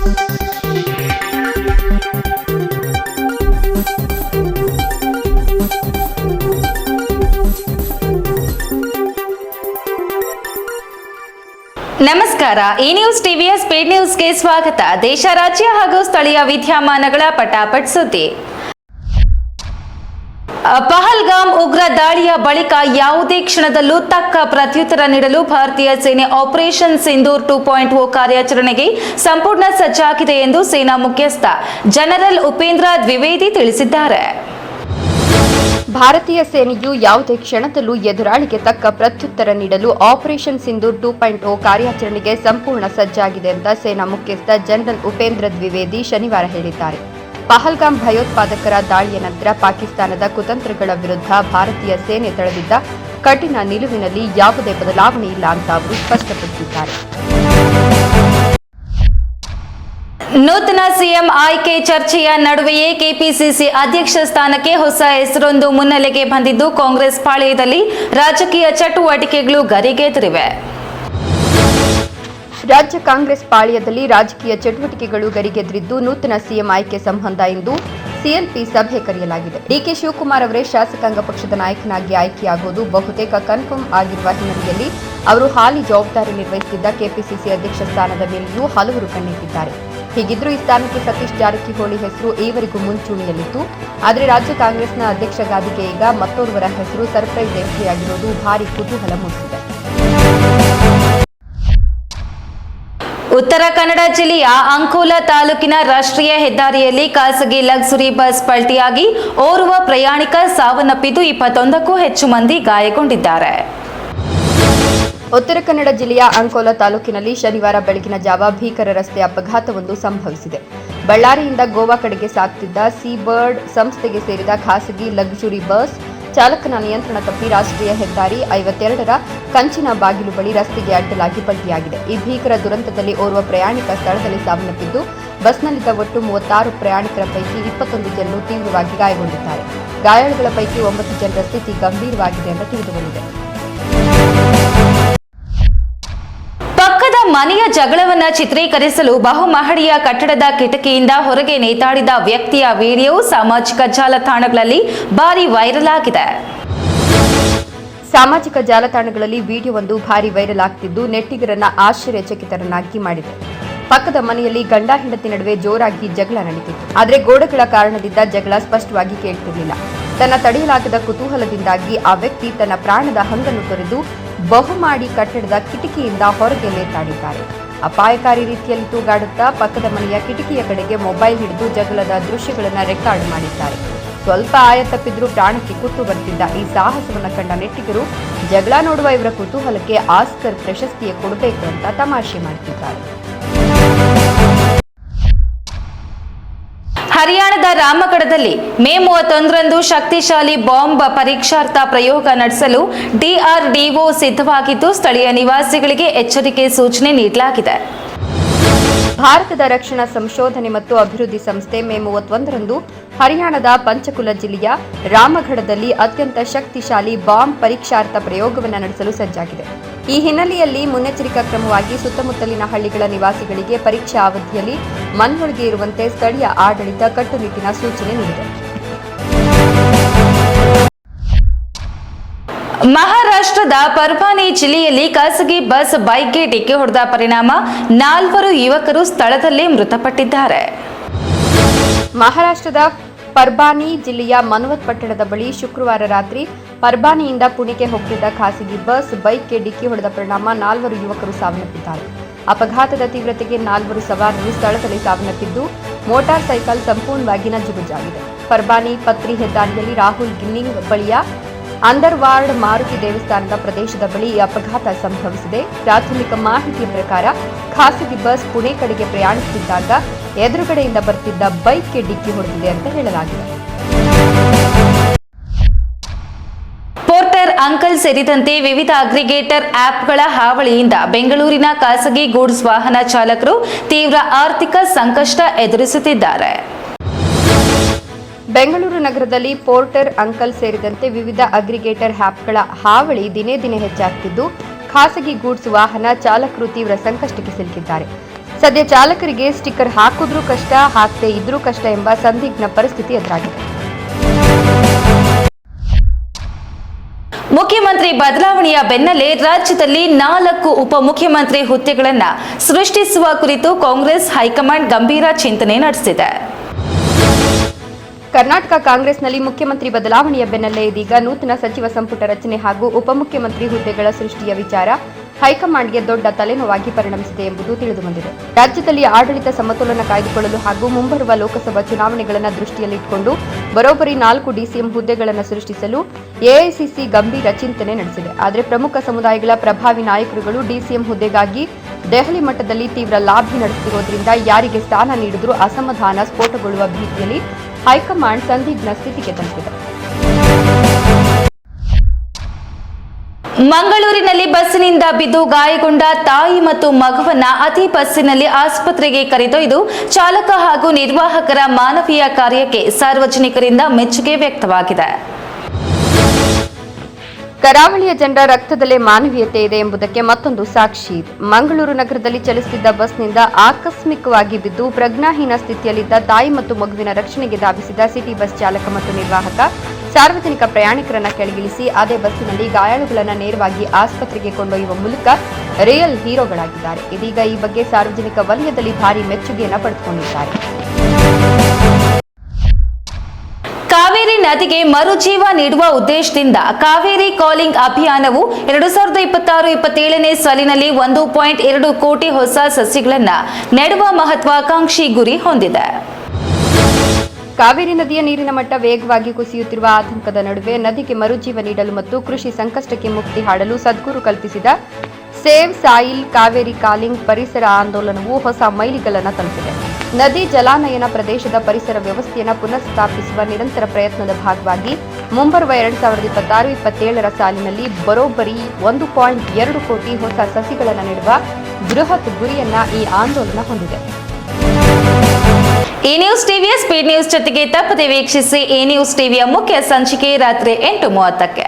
ನಮಸ್ಕಾರ. ಈ ನ್ಯೂಸ್ ಟಿವಿಯ ಸ್ಪೀಡ್ ನ್ಯೂಸ್ಗೆ ಸ್ವಾಗತ. ದೇಶ, ರಾಜ್ಯ ಹಾಗೂ ಸ್ಥಳೀಯ ವಿದ್ಯಮಾನಗಳ ಪಟಾಪಟ್ ಸುದ್ದಿ. ಪಹಲ್ಗಾಮ್ ಉಗ್ರ ದಾಳಿಯ ಬಳಿಕ ಯಾವುದೇ ಕ್ಷಣದಲ್ಲೂ ತಕ್ಕ ಪ್ರತ್ಯುತ್ತರ ನೀಡಲು ಭಾರತೀಯ ಸೇನೆ ಆಪರೇಷನ್ ಸಿಂಧೂರ್ 2.0 ಕಾರ್ಯಾಚರಣೆಗೆ ಸಂಪೂರ್ಣ ಸಜ್ಜಾಗಿದೆ ಎಂದು ಸೇನಾ ಮುಖ್ಯಸ್ಥ ಜನರಲ್ ಉಪೇಂದ್ರ ದ್ವಿವೇದಿ ತಿಳಿಸಿದ್ದಾರೆ. ಭಾರತೀಯ ಸೇನೆಯು ಯಾವುದೇ ಕ್ಷಣದಲ್ಲೂ ಎದುರಾಳಿಗೆ ತಕ್ಕ ಪ್ರತ್ಯುತ್ತರ ನೀಡಲು ಆಪರೇಷನ್ ಸಿಂಧೂರ್ 2.0 ಕಾರ್ಯಾಚರಣೆಗೆ ಸಂಪೂರ್ಣ ಸಜ್ಜಾಗಿದೆ ಅಂತ ಸೇನಾ ಮುಖ್ಯಸ್ಥ ಜನರಲ್ ಉಪೇಂದ್ರ ದ್ವಿವೇದಿ ಶನಿವಾರ ಹೇಳಿದ್ದಾರೆ. ಪಹಲ್ಗಾಮ್ ಭಯೋತ್ಪಾದಕರ ದಾಳಿಯ ನಂತರ ಪಾಕಿಸ್ತಾನದ ಕುತಂತ್ರಗಳ ವಿರುದ್ಧ ಭಾರತೀಯ ಸೇನೆ ತಳೆದಿದ್ದ ಕಠಿಣ ನಿಲುವಿನಲ್ಲಿ ಯಾವುದೇ ಬದಲಾವಣೆ ಇಲ್ಲ ಅಂತ ಅವರು ಸ್ಪಷ್ಟಪಡಿಸಿದ್ದಾರೆ. ನೂತನ ಸಿಎಂ ಆಯ್ಕೆ ಚರ್ಚೆಯ ನಡುವೆಯೇ ಕೆಪಿಸಿಸಿ ಅಧ್ಯಕ್ಷ ಸ್ಥಾನಕ್ಕೆ ಹೊಸ ಹೆಸರೊಂದು ಮುನ್ನೆಲೆಗೆ ಬಂದಿದ್ದು, ಕಾಂಗ್ರೆಸ್ ಪಾಳೆಯದಲ್ಲಿ ರಾಜಕೀಯ ಚಟುವಟಿಕೆಗಳು ಗರಿಗೆದರಿವೆ. ರಾಜ್ಯ ಕಾಂಗ್ರೆಸ್ ಪಾಳ್ಯದಲ್ಲಿ ರಾಜಕೀಯ ಚಟುವಟಿಕೆಗಳು ಗರಿಗೆದರಿದ್ದು, ನೂತನ ಸಿಎಂ ಆಯ್ಕೆ ಸಂಬಂಧ ಇಂದು ಸಿಎಲ್ಪಿ ಸಭೆ ಕರೆಯಲಾಗಿದೆ. ಡಿಕೆ ಶಿವಕುಮಾರ್ ಅವರೇ ಶಾಸಕಾಂಗ ಪಕ್ಷದ ನಾಯಕನಾಗಿ ಆಯ್ಕೆಯಾಗುವುದು ಬಹುತೇಕ ಕನ್ಫರ್ಮ್ ಆಗಿರುವ ಹಿನ್ನೆಲೆಯಲ್ಲಿ ಅವರು ಹಾಲಿ ಜವಾಬ್ದಾರಿ ನಿರ್ವಹಿಸುತ್ತಿದ್ದ ಕೆಪಿಸಿಸಿ ಅಧ್ಯಕ್ಷ ಸ್ಥಾನದ ಮೇಲೆಯೂ ಹಲವರು ಕಣ್ಣಿಟ್ಟಿದ್ದಾರೆ. ಹೀಗಿದ್ರೂ ಈ ಸ್ಥಾನಕ್ಕೆ ಸತೀಶ್ ಜಾರಕಿಹೊಳಿ ಹೆಸರು ಈವರೆಗೂ ಮುಂಚೂಣಿಯಲ್ಲಿತ್ತು. ಆದರೆ ರಾಜ್ಯ ಕಾಂಗ್ರೆಸ್ನ ಅಧ್ಯಕ್ಷ ಗಾದಿಗೆ ಈಗ ಮತ್ತೋರ್ವರ ಹೆಸರು ಸರ್ಪ್ರೈಸ್ ಎಂಟ್ರಿಯಾಗಿರುವುದು ಭಾರೀ ಕುತೂಹಲ ಮೂಡಿಸಿದೆ. ಉತ್ತರ ಕನ್ನಡ ಜಿಲ್ಲೆಯ ಅಂಕೋಲಾ ತಾಲೂಕಿನ ರಾಷ್ಟ್ರೀಯ ಹೆದ್ದಾರಿಯಲ್ಲಿ ಖಾಸಗಿ ಲಕ್ಸುರಿ ಬಸ್ ಪಲ್ಟಿಯಾಗಿ ಓರ್ವ ಪ್ರಯಾಣಿಕ ಸಾವನ್ನಪ್ಪಿದ್ದು 21ಕ್ಕೂ ಹೆಚ್ಚು ಮಂದಿ ಗಾಯಗೊಂಡಿದ್ದಾರೆ. ಉತ್ತರ ಕನ್ನಡ ಜಿಲ್ಲೆಯ ಅಂಕೋಲಾ ತಾಲೂಕಿನಲ್ಲಿ ಶನಿವಾರ ಬೆಳಗಿನ ಜಾವ ಭೀಕರ ರಸ್ತೆ ಅಪಘಾತವೊಂದು ಸಂಭವಿಸಿದೆ. ಬಳ್ಳಾರಿಯಿಂದ ಗೋವಾ ಕಡೆಗೆ ಸಾಗುತ್ತಿದ್ದ ಸೀಬರ್ಡ್ ಸಂಸ್ಥೆಗೆ ಸೇರಿದ ಖಾಸಗಿ ಲಕ್ಸುರಿ ಬಸ್ ಚಾಲಕನ ನಿಯಂತ್ರಣ ತಪ್ಪಿ ರಾಷ್ಟ್ರೀಯ ಹೆದ್ದಾರಿ 52ರ ಕಂಚಿನ ಬಾಗಿಲು ಬಳಿ ರಸ್ತೆಗೆ ಅಡ್ಡಲಾಗಿ ಪಲ್ಟಿಯಾಗಿದೆ. ಈ ಭೀಕರ ದುರಂತದಲ್ಲಿ ಓರ್ವ ಪ್ರಯಾಣಿಕ ಸ್ಥಳದಲ್ಲಿ ಸಾವನ್ನಪ್ಪಿದ್ದು, ಬಸ್ನಲ್ಲಿದ್ದ ಒಟ್ಟು 36 ಪ್ರಯಾಣಿಕರ ಪೈಕಿ 21 ಜನರು ತೀವ್ರವಾಗಿ ಗಾಯಗೊಂಡಿದ್ದಾರೆ. ಗಾಯಾಳುಗಳ ಪೈಕಿ 9 ಜನರ ಸ್ಥಿತಿ ಗಂಭೀರವಾಗಿದೆ ಎಂದು ತಿಳಿದುಬಂದಿದೆ. ಪಕ್ಕದ ಮನೆಯ ಜಗಳವನ್ನ ಚಿತ್ರೀಕರಿಸಲು ಬಹುಮಹಡಿಯ ಕಟ್ಟಡದ ಕಿಟಕಿಯಿಂದ ಹೊರಗೆ ನೇತಾಡಿದ ವ್ಯಕ್ತಿಯ ವಿಡಿಯೋ ಸಾಮಾಜಿಕ ಜಾಲತಾಣಗಳಲ್ಲಿ ಭಾರಿ ವೈರಲ್ ಆಗಿದೆ. ಸಾಮಾಜಿಕ ಜಾಲತಾಣಗಳಲ್ಲಿ ವಿಡಿಯೋವೊಂದು ಭಾರಿ ವೈರಲ್ ಆಗ್ತಿದ್ದು, ನೆಟ್ಟಿಗರನ್ನ ಆಶ್ಚರ್ಯಚಕಿತರನ್ನಾಗಿ ಮಾಡಿದೆ. ಪಕ್ಕದ ಮನೆಯಲ್ಲಿ ಗಂಡ ಹೆಂಡತಿ ನಡುವೆ ಜೋರಾಗಿ ಜಗಳ ನಡೀತಿತ್ತು. ಆದರೆ ಗೋಡೆಗಳ ಕಾರಣದಿಂದ ಜಗಳ ಸ್ಪಷ್ಟವಾಗಿ ಕೇಳ್ತಿರಲಿಲ್ಲ. ತನ್ನ ತಡೆಯಲಾಗದ ಕುತೂಹಲದಿಂದಾಗಿ ಆ ವ್ಯಕ್ತಿ ತನ್ನ ಪ್ರಾಣದ ಹಂಗನ್ನು ತೊರೆದು ಬಹುಮಾಡಿ ಕಟ್ಟಡದ ಕಿಟಕಿಯಿಂದ ಹೊರಗೆ ನೇತಾಡಿದ್ದಾರೆ. ಅಪಾಯಕಾರಿ ರೀತಿಯಲ್ಲಿ ತೂಗಾಡುತ್ತಾ ಪಕ್ಕದ ಮನೆಯ ಕಿಟಕಿಯ ಕಡೆಗೆ ಮೊಬೈಲ್ ಹಿಡಿದು ಜಗಳದ ದೃಶ್ಯಗಳನ್ನು ರೆಕಾರ್ಡ್ ಮಾಡಿದ್ದಾರೆ. ಸ್ವಲ್ಪ ಆಯ ತಪ್ಪಿದ್ರೂ ಪ್ರಾಣಕ್ಕೆ ಕುತ್ತು ಬರ್ತಿದ್ದ ಈ ಸಾಹಸವನ್ನು ಕಂಡ ನೆಟ್ಟಿಗರು ಜಗಳ ನೋಡುವ ಇವರ ಕುತೂಹಲಕ್ಕೆ ಆಸ್ಕರ್ ಪ್ರಶಸ್ತಿಯ ಕೊಡಬೇಕು ಅಂತ ತಮಾಷೆ ಮಾಡುತ್ತಿದ್ದಾರೆ. ಹರಿಯಾಣದ ರಾಮಗಢದಲ್ಲಿ ಮೇ 31ರಂದು ಶಕ್ತಿಶಾಲಿ ಬಾಂಬ್ ಪರೀಕ್ಷಾರ್ಥ ಪ್ರಯೋಗ ನಡೆಸಲು ಡಿಆರ್ಡಿಒ ಸಿದ್ಧವಾಗಿದ್ದು, ಸ್ಥಳೀಯ ನಿವಾಸಿಗಳಿಗೆ ಎಚ್ಚರಿಕೆ ಸೂಚನೆ ನೀಡಲಾಗಿದೆ. ಭಾರತದ ರಕ್ಷಣಾ ಸಂಶೋಧನೆ ಮತ್ತು ಅಭಿವೃದ್ಧಿ ಸಂಸ್ಥೆ ಮೇ 31ರಂದು ಹರಿಯಾಣದ ಪಂಚಕುಲ ಜಿಲ್ಲೆಯ ರಾಮಗಢದಲ್ಲಿ ಅತ್ಯಂತ ಶಕ್ತಿಶಾಲಿ ಬಾಂಬ್ ಪರೀಕ್ಷಾರ್ಥ ಪ್ರಯೋಗವನ್ನು ನಡೆಸಲು ಸಜ್ಜಾಗಿದೆ. ಈ ಹಿನ್ನೆಲೆಯಲ್ಲಿ ಮುನ್ನೆಚ್ಚರಿಕಾ ಕ್ರಮವಾಗಿ ಸುತ್ತಮುತ್ತಲಿನ ಹಳ್ಳಿಗಳ ನಿವಾಸಿಗಳಿಗೆ ಪರೀಕ್ಷಾ ಅವಧಿಯಲ್ಲಿ ಮನೆಯೊಳಗೆ ಇರುವಂತೆ ಸ್ಥಳೀಯ ಆಡಳಿತ ಕಟ್ಟುನಿಟ್ಟಿನ ಸೂಚನೆ ನೀಡಿದೆ. ಮಹಾರಾಷ್ಟ್ರದ ಪರ್ವಾನಿ ಜಿಲ್ಲೆಯಲ್ಲಿ ಖಾಸಗಿ ಬಸ್ ಬೈಕ್ಗೆ ಡಿಕ್ಕಿ ಹೊಡೆದ ಪರಿಣಾಮ 4 ಯುವಕರು ಸ್ಥಳದಲ್ಲೇ ಮೃತಪಟ್ಟಿದ್ದಾರೆ. ಮಹಾರಾಷ್ಟ್ರದ ಪರ್ಬಾನಿ ಜಿಲ್ಲೆಯ ಮನ್ವತ್ ಪಟ್ಟಣದ ಬಳಿ ಶುಕ್ರವಾರ ರಾತ್ರಿ ಪರ್ಬಾನಿಯಿಂದ ಪುಣೆಗೆ ಹೋಗುತ್ತಿದ್ದ ಖಾಸಗಿ ಬಸ್ ಬೈಕ್ಗೆ ಡಿಕ್ಕಿ ಹೊಡೆದ ಪರಿಣಾಮ 4 ಯುವಕರು ಸಾವನ್ನಪ್ಪಿದ್ದಾರೆ. ಅಪಘಾತದ ತೀವ್ರತೆಗೆ 4 ಸವಾರರು ಸ್ಥಳದಲ್ಲಿ ಸಾವನ್ನಪ್ಪಿದ್ದು, ಮೋಟಾರ್ ಸೈಕಲ್ ಸಂಪೂರ್ಣವಾಗಿ ನಜ್ಜುಗುಜ್ಜಾಗಿದೆ. ಪರ್ಬಾನಿ ಪತ್ರಿ ಹೆದ್ದಾರಿಯಲ್ಲಿ ರಾಹುಲ್ ಗಿನ್ನಿಂಗ್ ಬಳಿಯ ಅಂದರ್ವಾರ್ಡ್ ಮಾರುತಿ ದೇವಸ್ಥಾನದ ಪ್ರದೇಶದ ಬಳಿ ಈ ಅಪಘಾತ ಸಂಭವಿಸಿದೆ. ಪ್ರಾಥಮಿಕ ಮಾಹಿತಿಯ ಪ್ರಕಾರ ಖಾಸಗಿ ಬಸ್ ಪುಣೆ ಕಡೆಗೆ ಪ್ರಯಾಣಿಸುತ್ತಿದ್ದಾಗ ಎದುರುಗಡೆಯಿಂದ ಬರ್ತಿದ್ದ ಬೈಕ್ಗೆ ಡಿಕ್ಕಿ ಹೊಡೆದಿದೆ ಅಂತ ಹೇಳಲಾಗಿದೆ. ಪೋರ್ಟರ್ ಅಂಕಲ್ ಸೇರಿದಂತೆ ವಿವಿಧ ಅಗ್ರಿಗೇಟರ್ ಆಪ್ಗಳ ಹಾವಳಿಯಿಂದ ಬೆಂಗಳೂರಿನ ಖಾಸಗಿ ಗೂಡ್ಸ್ ವಾಹನ ಚಾಲಕರು ತೀವ್ರ ಆರ್ಥಿಕ ಸಂಕಷ್ಟ ಎದುರಿಸುತ್ತಿದ್ದಾರೆ. ಬೆಂಗಳೂರು ನಗರದಲ್ಲಿ ಪೋರ್ಟರ್ ಅಂಕಲ್ ಸೇರಿದಂತೆ ವಿವಿಧ ಅಗ್ರಿಗೇಟರ್ ಆಪ್ಗಳ ಹಾವಳಿ ದಿನೇ ದಿನೇ ಹೆಚ್ಚಾಗ್ತಿದ್ದು, ಖಾಸಗಿ ಗೂಡ್ಸ್ ವಾಹನ ಚಾಲಕರು ತೀವ್ರ ಸಂಕಷ್ಟಕ್ಕೆ ಸಿಲುಕಿದ್ದಾರೆ. ಸದ್ಯ ಚಾಲಕರಿಗೆ ಸ್ಟಿಕ್ಕರ್ ಹಾಕಿದ್ರೂ ಕಷ್ಟ, ಹಾಕದೇ ಇದ್ರೂ ಕಷ್ಟ ಎಂಬ ಸಂದಿಗ್ಧ ಪರಿಸ್ಥಿತಿ ಎದುರಾಗಿದೆ. ಮುಖ್ಯಮಂತ್ರಿ ಬದಲಾವಣೆಯ ಬೆನ್ನಲ್ಲೇ ರಾಜ್ಯದಲ್ಲಿ 4 ಉಪಮುಖ್ಯಮಂತ್ರಿ ಹುದ್ದೆಗಳನ್ನು ಸೃಷ್ಟಿಸುವ ಕುರಿತು ಕಾಂಗ್ರೆಸ್ ಹೈಕಮಾಂಡ್ ಗಂಭೀರ ಚಿಂತನೆ ನಡೆಸಿದೆ. ಕರ್ನಾಟಕ ಕಾಂಗ್ರೆಸ್ನಲ್ಲಿ ಮುಖ್ಯಮಂತ್ರಿ ಬದಲಾವಣೆಯ ಬೆನ್ನಲ್ಲೇ ಇದೀಗ ನೂತನ ಸಚಿವ ಸಂಪುಟ ರಚನೆ ಹಾಗೂ ಉಪಮುಖ್ಯಮಂತ್ರಿ ಹುದ್ದೆಗಳ ಸೃಷ್ಟಿಯ ವಿಚಾರ ಹೈಕಮಾಂಡ್ಗೆ ದೊಡ್ಡ ತಲೆನೋವಾಗಿ ಪರಿಣಮಿಸಿದೆ ಎಂಬುದು ತಿಳಿದುಬಂದಿದೆ. ರಾಜ್ಯದಲ್ಲಿ ಆಡಳಿತ ಸಮತೋಲನ ಕಾಯ್ದುಕೊಳ್ಳಲು ಹಾಗೂ ಮುಂಬರುವ ಲೋಕಸಭಾ ಚುನಾವಣೆಗಳನ್ನು ದೃಷ್ಟಿಯಲ್ಲಿಟ್ಟುಕೊಂಡು ಬರೋಬ್ಬರಿ 4 ಡಿಸಿಎಂ ಹುದ್ದೆಗಳನ್ನು ಸೃಷ್ಟಿಸಲು ಎಐಸಿಸಿ ಗಂಭೀರ ಚಿಂತನೆ ನಡೆಸಿದೆ. ಆದರೆ ಪ್ರಮುಖ ಸಮುದಾಯಗಳ ಪ್ರಭಾವಿ ನಾಯಕರುಗಳು ಡಿಸಿಎಂ ಹುದ್ದೆಗಾಗಿ ದೆಹಲಿ ಮಟ್ಟದಲ್ಲಿ ತೀವ್ರ ಲಾಬಿ ನಡೆಸುತ್ತಿರುವುದರಿಂದ ಯಾರಿಗೆ ಸ್ಥಾನ ನೀಡಿದ್ರೂ ಅಸಮಾಧಾನ ಸ್ಫೋಟಗೊಳ್ಳುವ ಭೀತಿಯಲ್ಲಿ ಹೈಕಮಾಂಡ್ ಸಂದಿಗ್ಧ ಸ್ಥಿತಿಗೆ ತಲುಪಿದೆ. ಮಂಗಳೂರಿನಲ್ಲಿ ಬಸ್ಸಿನಿಂದ ಬಿದ್ದು ಗಾಯಗೊಂಡ ತಾಯಿ ಮತ್ತು ಮಗುವನ್ನ ಅತಿ ಬಸ್ಸಿನಲ್ಲಿ ಆಸ್ಪತ್ರೆಗೆ ಕರೆದೊಯ್ದು ಚಾಲಕ ಹಾಗೂ ನಿರ್ವಾಹಕರ ಮಾನವೀಯ ಕಾರ್ಯಕ್ಕೆ ಸಾರ್ವಜನಿಕರಿಂದ ಮೆಚ್ಚುಗೆ ವ್ಯಕ್ತವಾಗಿದೆ. ಕರಾವಳಿಯ ಜನರ ರಕ್ತದಲ್ಲೇ ಮಾನವೀಯತೆ ಇದೆ ಎಂಬುದಕ್ಕೆ ಮತ್ತೊಂದು ಸಾಕ್ಷಿ. ಮಂಗಳೂರು ನಗರದಲ್ಲಿ ಚಲಿಸುತ್ತಿದ್ದ ಬಸ್ನಿಂದ ಆಕಸ್ಮಿಕವಾಗಿ ಬಿದ್ದು ಪ್ರಜ್ಞಾಹೀನ ಸ್ಥಿತಿಯಲ್ಲಿದ್ದ ತಾಯಿ ಮತ್ತು ಮಗುವಿನ ರಕ್ಷಣೆಗೆ ಧಾವಿಸಿದ ಸಿಟಿ ಬಸ್ ಚಾಲಕ ಮತ್ತು ನಿರ್ವಾಹಕ ಸಾರ್ವಜನಿಕ ಪ್ರಯಾಣಿಕರನ್ನ ಕೆಳಗಿಳಿಸಿ ಅದೇ ಬಸ್ಸಿನಲ್ಲಿ ಗಾಯಾಳುಗಳನ್ನು ನೇರವಾಗಿ ಆಸ್ಪತ್ರೆಗೆ ಕೊಂಡೊಯ್ಯುವ ಮೂಲಕ ರಿಯಲ್ ಹೀರೋಗಳಾಗಿದ್ದಾರೆ. ಇದೀಗ ಈ ಬಗ್ಗೆ ಸಾರ್ವಜನಿಕ ವಲಯದಲ್ಲಿ ಭಾರಿ ಮೆಚ್ಚುಗೆಯನ್ನು ಪಡೆದುಕೊಂಡಿದ್ದಾರೆ. ಕಾವೇರಿ ನದಿಗೆ ಮರುಜೀವ ನೀಡುವ ಉದ್ದೇಶದಿಂದ ಕಾವೇರಿ ಕಾಲಿಂಗ್ ಅಭಿಯಾನವು 2026-27ನೇ ಸಾಲಿನಲ್ಲಿ 1.2 ಕೋಟಿ ಹೊಸ ಸಸಿಗಳನ್ನು ನೆಡುವ ಮಹತ್ವಾಕಾಂಕ್ಷಿ ಗುರಿ ಹೊಂದಿದೆ. ಕಾವೇರಿ ನದಿಯ ನೀರಿನ ಮಟ್ಟ ವೇಗವಾಗಿ ಕುಸಿಯುತ್ತಿರುವ ಆತಂಕದ ನಡುವೆ ನದಿಗೆ ಮರುಜೀವ ನೀಡಲು ಮತ್ತು ಕೃಷಿ ಸಂಕಷ್ಟಕ್ಕೆ ಮುಕ್ತಿ ಹಾಡಲು ಸದ್ಗುರು ಕಲ್ಪಿಸಿದ ಸೇವ್ ಸಾಯಿಲ್ ಕಾವೇರಿ ಕಾಲಿಂಗ್ ಪರಿಸರ ಆಂದೋಲನವು ಹೊಸ ಮೈಲಿಗಲ್ಲನ್ನು ತಲುಪಿದೆ. ನದಿ ಜಲಾನಯನ ಪ್ರದೇಶದ ಪರಿಸರ ವ್ಯವಸ್ಥೆಯನ್ನು ಪುನಃಸ್ಥಾಪಿಸುವ ನಿರಂತರ ಪ್ರಯತ್ನದ ಭಾಗವಾಗಿ ಮುಂಬರುವ 2026-27ರ ಸಾಲಿನಲ್ಲಿ ಬರೋಬ್ಬರಿ 1.2 ಕೋಟಿ ಹೊಸ ಸಸಿಗಳನ್ನು ನೆಡುವ ಬೃಹತ್ ಗುರಿಯನ್ನ ಈ ಆಂದೋಲನ ಹೊಂದಿದೆ. ಈ ನ್ಯೂಸ್ ಟಿವಿಯ ಸ್ಪೀಡ್ ನ್ಯೂಸ್ ಜೊತೆಗೆ ತಪ್ಪದೆ ವೀಕ್ಷಿಸಿ. ಈ ನ್ಯೂಸ್ ಟಿವಿಯ ಮುಖ್ಯ ಸಂಚಿಕೆ ರಾತ್ರಿ 8:30ಕ್ಕೆ.